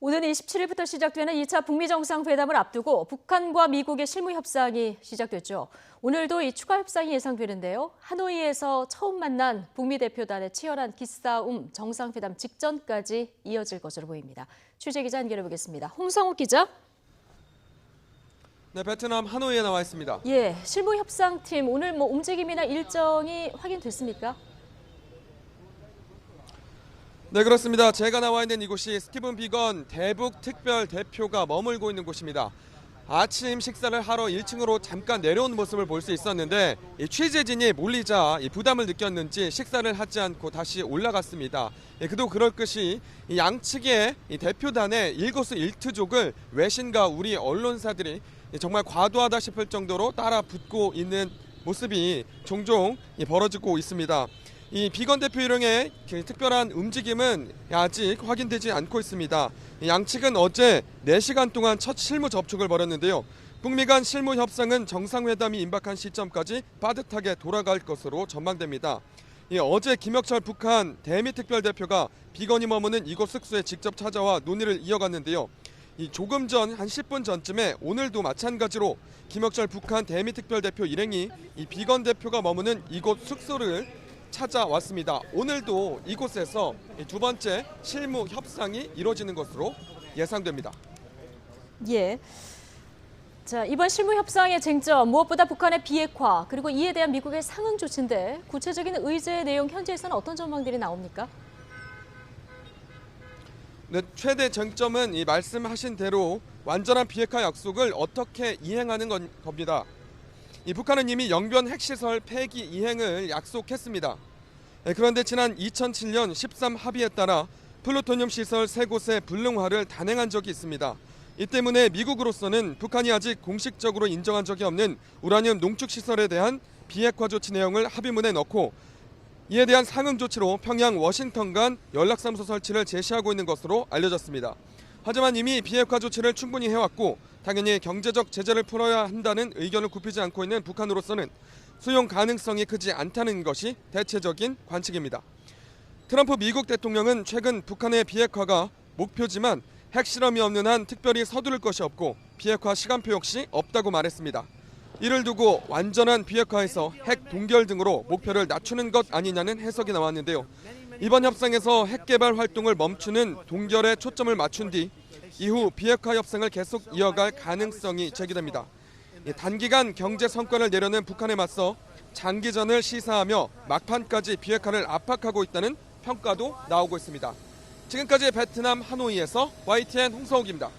오는 27일부터 시작되는 2차 북미 정상회담을 앞두고 북한과 미국의 실무 협상이 시작됐죠. 오늘도 이 추가 협상이 예상되는데요. 하노이에서 처음 만난 북미 대표단의 치열한 기싸움 정상회담 직전까지 이어질 것으로 보입니다. 취재 기자 연결해보겠습니다. 홍성욱 기자. 네, 베트남 하노이에 나와 있습니다. 예, 실무 협상팀 오늘 움직임이나 일정이 확인됐습니까? 네, 그렇습니다. 제가 나와 있는 이곳이 스티븐 비건 대북 특별 대표가 머물고 있는 곳입니다. 아침 식사를 하러 1층으로 잠깐 내려온 모습을 볼 수 있었는데 취재진이 몰리자 부담을 느꼈는지 식사를 하지 않고 다시 올라갔습니다. 그도 그럴 것이 양측의 대표단의 일거수일투족을 외신과 우리 언론사들이 정말 과도하다 싶을 정도로 따라 붙고 있는 모습이 종종 벌어지고 있습니다. 이 비건 대표 일행의 특별한 움직임은 아직 확인되지 않고 있습니다. 양측은 어제 4시간 동안 첫 실무 접촉을 벌였는데요. 북미 간 실무 협상은 정상회담이 임박한 시점까지 빠듯하게 돌아갈 것으로 전망됩니다. 어제 김혁철 북한 대미특별대표가 비건이 머무는 이곳 숙소에 직접 찾아와 논의를 이어갔는데요. 조금 전 한 10분 전쯤에 오늘도 마찬가지로 김혁철 북한 대미특별대표 일행이 비건 대표가 머무는 이곳 숙소를 찾아왔습니다. 오늘도 이곳에서 두 번째 실무 협상이 이루어지는 것으로 예상됩니다. 예. 자, 이번 실무 협상의 쟁점 무엇보다 북한의 비핵화 그리고 이에 대한 미국의 상응 조치인데 구체적인 의제의 내용 현지에서는 어떤 전망들이 나옵니까? 네, 최대 쟁점은 말씀하신 대로 완전한 비핵화 약속을 어떻게 이행하는 겁니다. 북한은 이미 영변 핵시설 폐기 이행을 약속했습니다. 그런데 지난 2007년 13 합의에 따라 플루토늄 시설 3곳의 불능화를 단행한 적이 있습니다. 이 때문에 미국으로서는 북한이 아직 공식적으로 인정한 적이 없는 우라늄 농축 시설에 대한 비핵화 조치 내용을 합의문에 넣고 이에 대한 상응 조치로 평양 워싱턴 간 연락사무소 설치를 제시하고 있는 것으로 알려졌습니다. 하지만 이미 비핵화 조치를 충분히 해왔고 당연히 경제적 제재를 풀어야 한다는 의견을 굽히지 않고 있는 북한으로서는 수용 가능성이 크지 않다는 것이 대체적인 관측입니다. 트럼프 미국 대통령은 최근 북한의 비핵화가 목표지만 핵실험이 없는 한 특별히 서두를 것이 없고 비핵화 시간표 역시 없다고 말했습니다. 이를 두고 완전한 비핵화에서 핵 동결 등으로 목표를 낮추는 것 아니냐는 해석이 나왔는데요. 이번 협상에서 핵 개발 활동을 멈추는 동결에 초점을 맞춘 뒤 이후 비핵화 협상을 계속 이어갈 가능성이 제기됩니다. 단기간 경제 성과를 내려는 북한에 맞서 장기전을 시사하며 막판까지 비핵화를 압박하고 있다는 평가도 나오고 있습니다. 지금까지 베트남 하노이에서 YTN 홍성욱입니다.